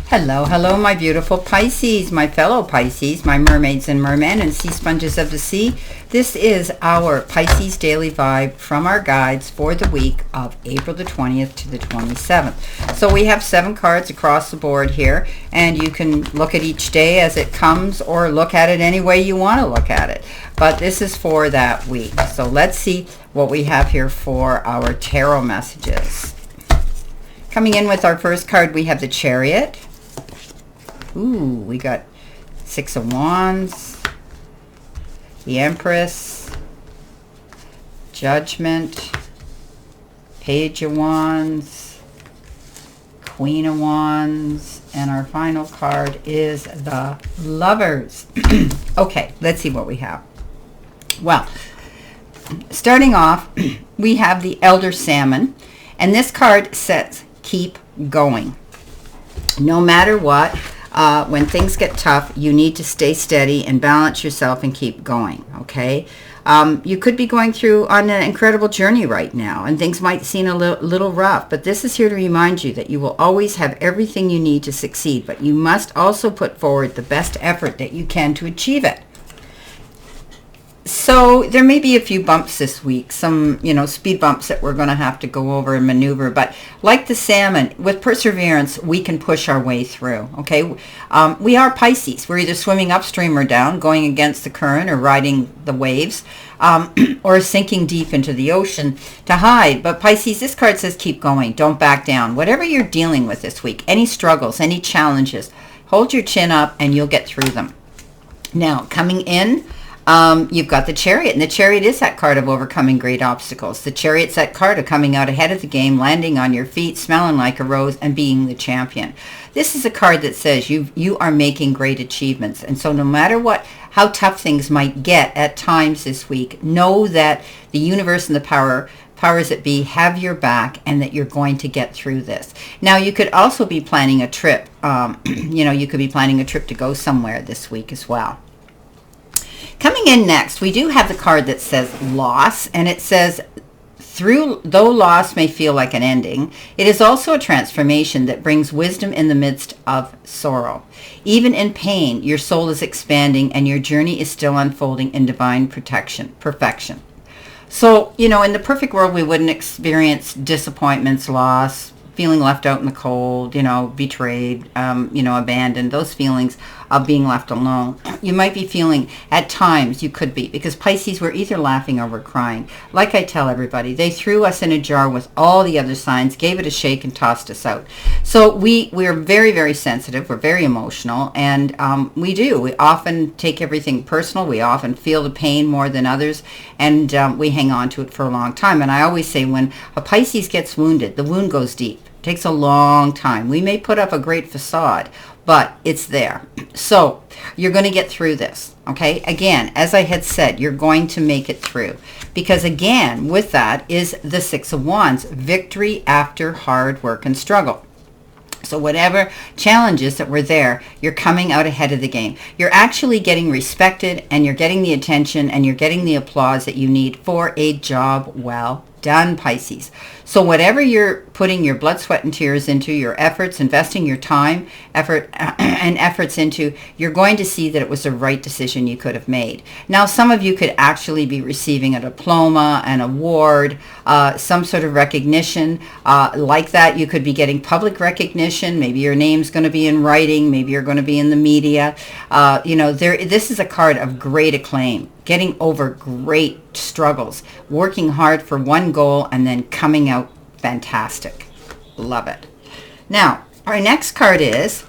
Hello, hello, my beautiful Pisces, my fellow Pisces, my mermaids and mermen and sea sponges of the sea. This is our Pisces Daily Vibe from our guides for the week of April the 20th to the 27th. So we have 7 cards across the board here, and you can look at each day as it comes or look at it any way you want to look at it. But this is for that week. So let's see what we have here for our tarot messages. Coming in with our first card, we have the Chariot. Ooh, we got 6 of Wands, the Empress, Judgment, Page of Wands, Queen of Wands, and our final card is the Lovers. Okay, let's see what we have. Well, starting off, we have the Elder Salmon, and this card says, keep going. No matter what, when things get tough, you need to stay steady and balance yourself and keep going, okay? You could be going through on an incredible journey right now, and things might seem a little rough, but this is here to remind you that you will always have everything you need to succeed, but you must also put forward the best effort that you can to achieve it. So there may be a few bumps this week, some, speed bumps that we're going to have to go over and maneuver. But like the salmon, with perseverance, we can push our way through, okay? We are Pisces. We're either swimming upstream or down, going against the current or riding the waves, or sinking deep into the ocean to hide. But Pisces, this card says keep going. Don't back down. Whatever you're dealing with this week, any struggles, any challenges, hold your chin up and you'll get through them. Now, coming in, you've got the Chariot, and the Chariot is that card of overcoming great obstacles. The Chariot's that card of coming out ahead of the game, landing on your feet, smelling like a rose, and being the champion. This is a card that says you are making great achievements, and so no matter how tough things might get at times this week, know that the universe and the powers that be have your back, and that you're going to get through this. Now, you could also be planning a trip. You could be planning a trip to go somewhere this week as well. Coming in next, we do have the card that says loss, and it says, though loss may feel like an ending, it is also a transformation that brings wisdom in the midst of sorrow. Even in pain, your soul is expanding and your journey is still unfolding in divine perfection. So, in the perfect world, we wouldn't experience disappointments, loss, feeling left out in the cold, betrayed, abandoned, those feelings of being left alone. You might be feeling, at times you could be, because Pisces, we're either laughing or we're crying. Like I tell everybody, they threw us in a jar with all the other signs, gave it a shake and tossed us out. So we're very, very sensitive, we're very emotional, and we often take everything personal, we often feel the pain more than others, and we hang on to it for a long time. And I always say, when a Pisces gets wounded, the wound goes deep. It takes a long time. We may put up a great facade, but it's there. So you're going to get through this, okay? Again, as I had said, you're going to make it through. Because again, with that is the 6 of Wands, victory after hard work and struggle. So whatever challenges that were there, you're coming out ahead of the game. You're actually getting respected, and you're getting the attention, and you're getting the applause that you need for a job well done, Pisces. So whatever you're putting your blood, sweat, and tears into, your efforts, investing your time, efforts into, you're going to see that it was the right decision you could have made. Now, some of you could actually be receiving a diploma, an award, some sort of recognition like that. You could be getting public recognition. Maybe your name's going to be in writing. Maybe you're going to be in the media. This is a card of great acclaim. Getting over great struggles, working hard for one goal, and then coming out fantastic. Love it. Now, our next card is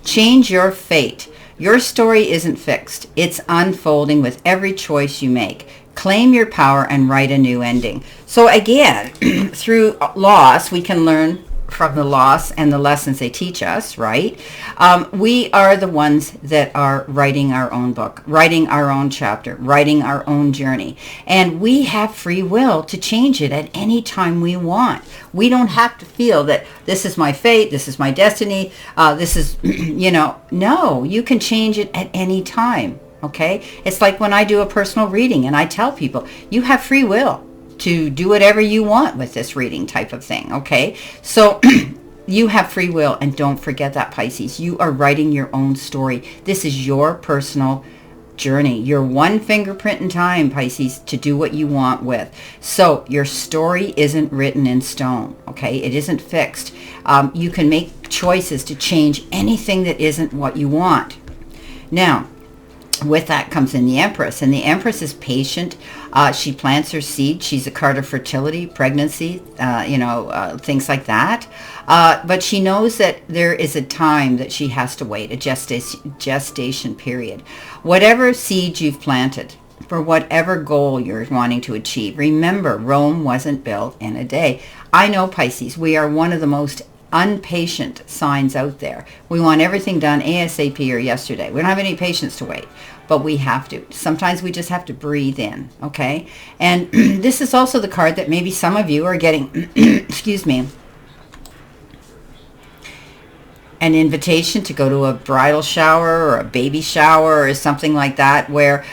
change your fate. Your story isn't fixed. It's unfolding with every choice you make. Claim your power and write a new ending. So again, through loss, we can learn from the loss and the lessons they teach us, right? We are the ones that are writing our own book, writing our own chapter, writing our own journey. And we have free will to change it at any time we want. We don't have to feel that this is my fate, this is my destiny, this is, no, you can change it at any time, okay? It's like when I do a personal reading and I tell people, you have free will to do whatever you want with this reading type of thing, okay? So You have free will, and don't forget that, Pisces. You are writing your own story. This is your personal journey. You're one fingerprint in time, Pisces, to do what you want with. So your story isn't written in stone, okay? It isn't fixed. You can make choices to change anything that isn't what you want. Now, with that comes in the Empress, and the Empress is patient. She plants her seed. She's a card of fertility, pregnancy, things like that. But she knows that there is a time that she has to wait, a gestation period. Whatever seed you've planted, for whatever goal you're wanting to achieve, remember, Rome wasn't built in a day. I know, Pisces, we are one of the most impatient signs out there. We want everything done ASAP or yesterday. We don't have any patience to wait, but we have to. Sometimes we just have to breathe in, okay? And this is also the card that maybe some of you are getting, excuse me, an invitation to go to a bridal shower or a baby shower or something like that, where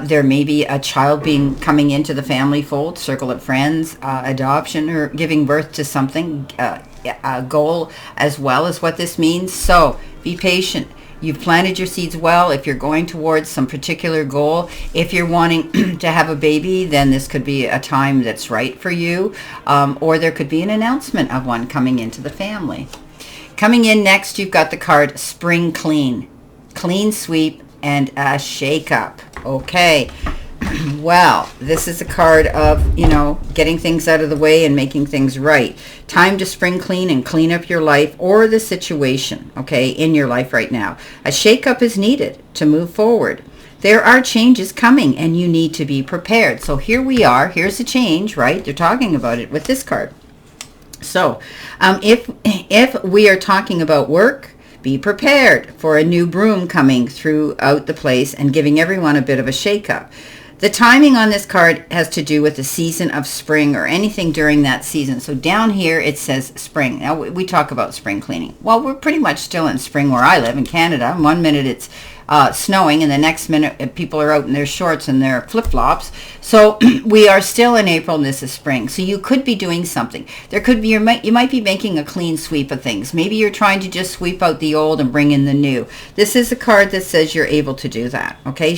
there may be a child coming into the family fold, circle of friends, adoption, or giving birth to something, a goal as well as what this means. So be patient. You've planted your seeds well. If you're going towards some particular goal, if you're wanting to have a baby, then this could be a time that's right for you, or there could be an announcement of one coming into the family. Coming in next, you've got the card Spring Clean. Clean sweep and a shake-up. Okay. Well, this is a card of, getting things out of the way and making things right. Time to spring clean and clean up your life or the situation, okay, in your life right now. A shake-up is needed to move forward. There are changes coming and you need to be prepared. So here we are. Here's a change, right? They're talking about it with this card. So if we are talking about work, be prepared for a new broom coming throughout the place and giving everyone a bit of a shake-up. The timing on this card has to do with the season of spring or anything during that season. So down here it says spring. Now we talk about spring cleaning. Well, we're pretty much still in spring where I live in Canada. One minute it's snowing and the next minute people are out in their shorts and their flip-flops. So we are still in April and this is spring. So you could be doing something. There could be, you might be making a clean sweep of things. Maybe you're trying to just sweep out the old and bring in the new. This is a card that says you're able to do that. Okay,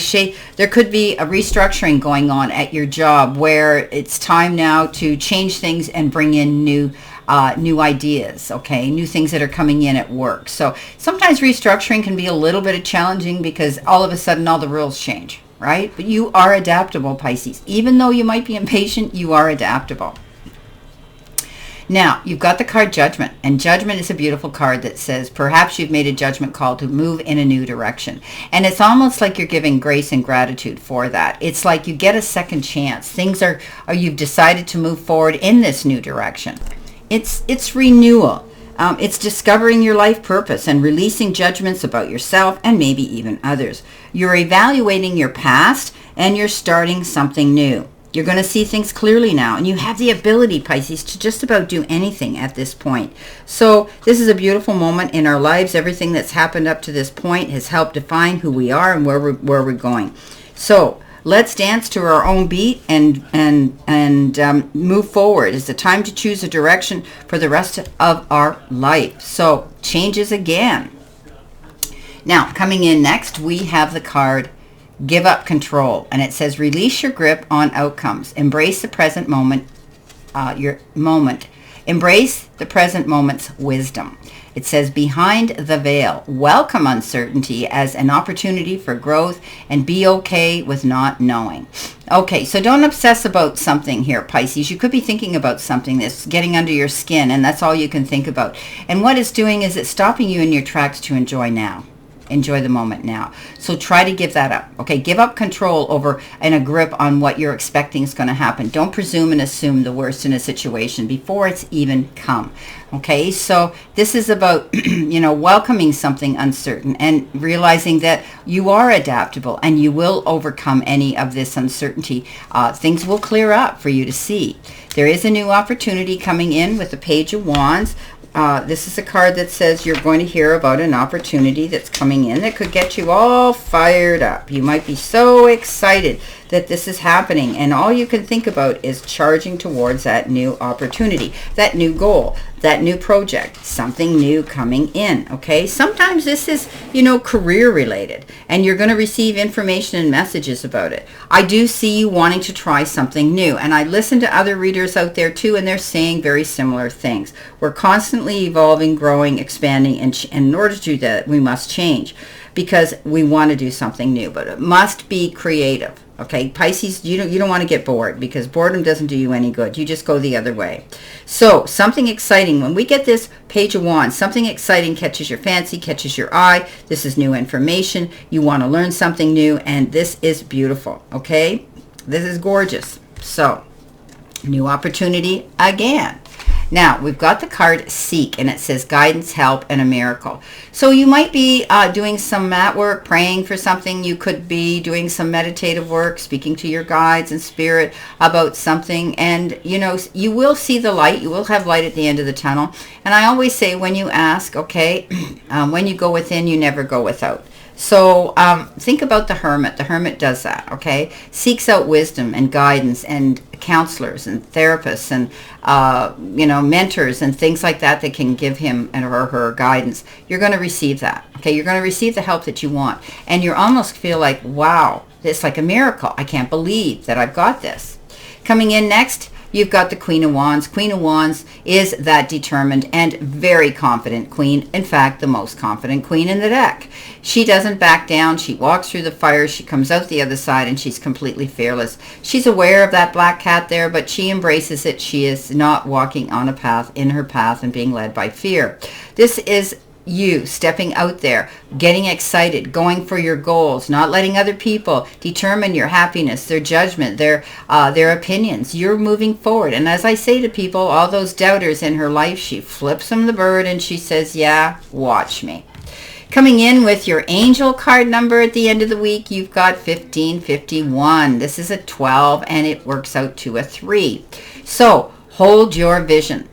there could be a restructuring going on at your job where it's time now to change things and bring in new ideas, okay, new things that are coming in at work. So sometimes restructuring can be a little bit challenging because all of a sudden all the rules change, right? But you are adaptable, Pisces. Even though you might be impatient, you are adaptable. Now, you've got the card Judgment, and Judgment is a beautiful card that says perhaps you've made a judgment call to move in a new direction. And it's almost like you're giving grace and gratitude for that. It's like you get a second chance. You've decided to move forward in this new direction. It's renewal. It's discovering your life purpose and releasing judgments about yourself and maybe even others. You're evaluating your past and you're starting something new. You're going to see things clearly now, and you have the ability, Pisces, to just about do anything at this point. So this is a beautiful moment in our lives. Everything that's happened up to this point has helped define who we are and where we're going. So let's dance to our own beat and move forward. It's the time to choose a direction for the rest of our life. So changes again. Now, coming in next, we have the card Give Up Control, and it says release your grip on outcomes. Embrace the present moment, Embrace the present moment's wisdom. It says behind the veil, welcome uncertainty as an opportunity for growth and be okay with not knowing. Okay, so don't obsess about something here, Pisces. You could be thinking about something that's getting under your skin, and that's all you can think about. And what it's doing is it's stopping you in your tracks to enjoy now. Enjoy the moment now. So try to give that up. Okay, give up control over and a grip on what you're expecting is going to happen. Don't presume and assume the worst in a situation before it's even come. Okay, so this is about, welcoming something uncertain and realizing that you are adaptable and you will overcome any of this uncertainty. Things will clear up for you to see. There is a new opportunity coming in with the Page of Wands. This is a card that says you're going to hear about an opportunity that's coming in that could get you all fired up. You might be so excited that this is happening, and all you can think about is charging towards that new opportunity, that new goal, that new project, something new coming in, okay? Sometimes this is, career related, and you're going to receive information and messages about it. I do see you wanting to try something new, and I listen to other readers out there too, and they're saying very similar things. We're constantly evolving, growing, expanding, and in order to do that, we must change, because we want to do something new, but it must be creative. Okay, Pisces, you don't want to get bored, because boredom doesn't do you any good. You just go the other way. So something exciting, when we get this Page of Wands, something exciting catches your fancy, catches your eye. This is new information. You want to learn something new, and this is beautiful. Okay, this is gorgeous. So new opportunity again. Now, we've got the card Seek, and it says guidance, help, and a miracle. So you might be doing some mat work, praying for something. You could be doing some meditative work, speaking to your guides and spirit about something. And, you will see the light. You will have light at the end of the tunnel. And I always say, when you ask, okay, when you go within, you never go without. So think about the hermit. The hermit does that, okay? Seeks out wisdom and guidance and counselors and therapists and, mentors and things like that that can give him or her guidance. You're going to receive that, okay? You're going to receive the help that you want. And you almost feel like, wow, it's like a miracle. I can't believe that I've got this. Coming in next, you've got the Queen of Wands. Queen of Wands is that determined and very confident queen. In fact, the most confident queen in the deck. She doesn't back down. She walks through the fire. She comes out the other side, and she's completely fearless. She's aware of that black cat there, but she embraces it. She is not walking on a path, in her path, and being led by fear. This is you stepping out there, getting excited, going for your goals, not letting other people determine your happiness, their judgment, their opinions. You're moving forward. And as I say to people, all those doubters in her life, she flips them the bird and she says, yeah, watch me. Coming in with your angel card number at the end of the week, you've got 1551. This is a 12, and it works out to a 3. So hold your vision.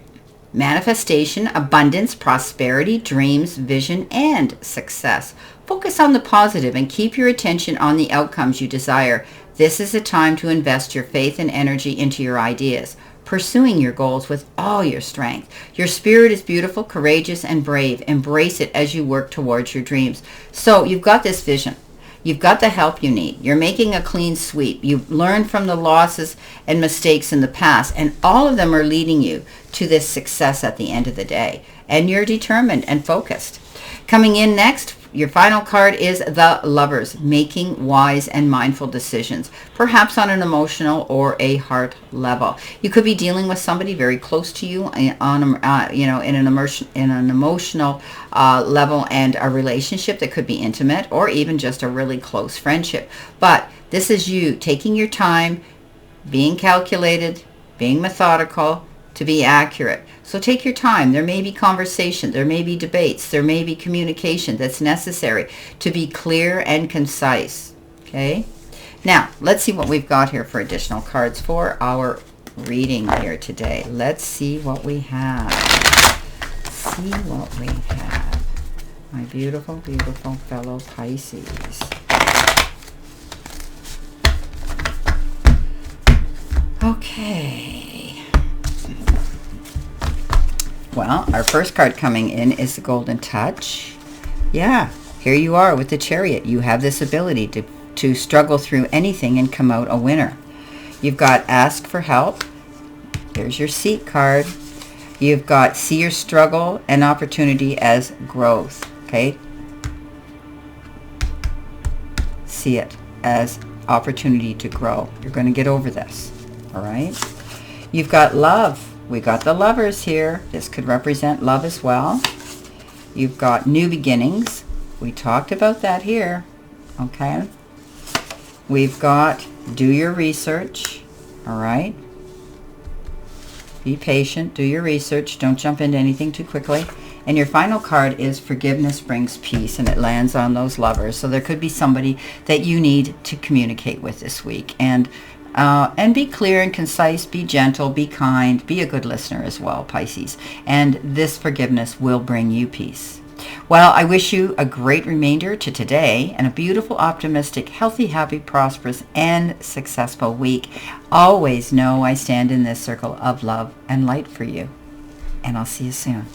Manifestation, abundance, prosperity, dreams, vision, and success. Focus on the positive and keep your attention on the outcomes you desire. This is a time to invest your faith and energy into your ideas, pursuing your goals with all your strength. Your spirit is beautiful, courageous, and brave. Embrace it as you work towards your dreams. So you've got this vision. You've got the help you need. You're making a clean sweep. You've learned from the losses and mistakes in the past, and all of them are leading you to this success at the end of the day. And you're determined and focused. Coming in next, your final card is the Lovers, making wise and mindful decisions, perhaps on an emotional or a heart level. You could be dealing with somebody very close to you on, in an emotional level, and a relationship that could be intimate or even just a really close friendship. But this is you taking your time, being calculated, being methodical, to be accurate. So take your time. There may be conversation, there may be debates, there may be communication that's necessary to be clear and concise. Okay? Now, let's see what we've got here for additional cards for our reading here today. Let's see what we have. See what we have. My beautiful, beautiful fellow Pisces. Okay. Well, our first card coming in is the Golden Touch. Yeah, here you are with the Chariot. You have this ability to struggle through anything and come out a winner. You've got Ask for Help. There's your Seek card. You've got See your struggle and opportunity as growth. Okay? See it as opportunity to grow. You're going to get over this. All right? You've got Love. We got the Lovers here. This could represent love as well. You've got New Beginnings. We talked about that here. Okay. We've got Do Your Research. All right. Be patient. Do your research. Don't jump into anything too quickly. And your final card is Forgiveness Brings Peace, and it lands on those Lovers. So there could be somebody that you need to communicate with this week. And be clear and concise, be gentle, be kind, be a good listener as well, Pisces. And this forgiveness will bring you peace. Well, I wish you a great remainder to today and a beautiful, optimistic, healthy, happy, prosperous, and successful week. Always know I stand in this circle of love and light for you. And I'll see you soon.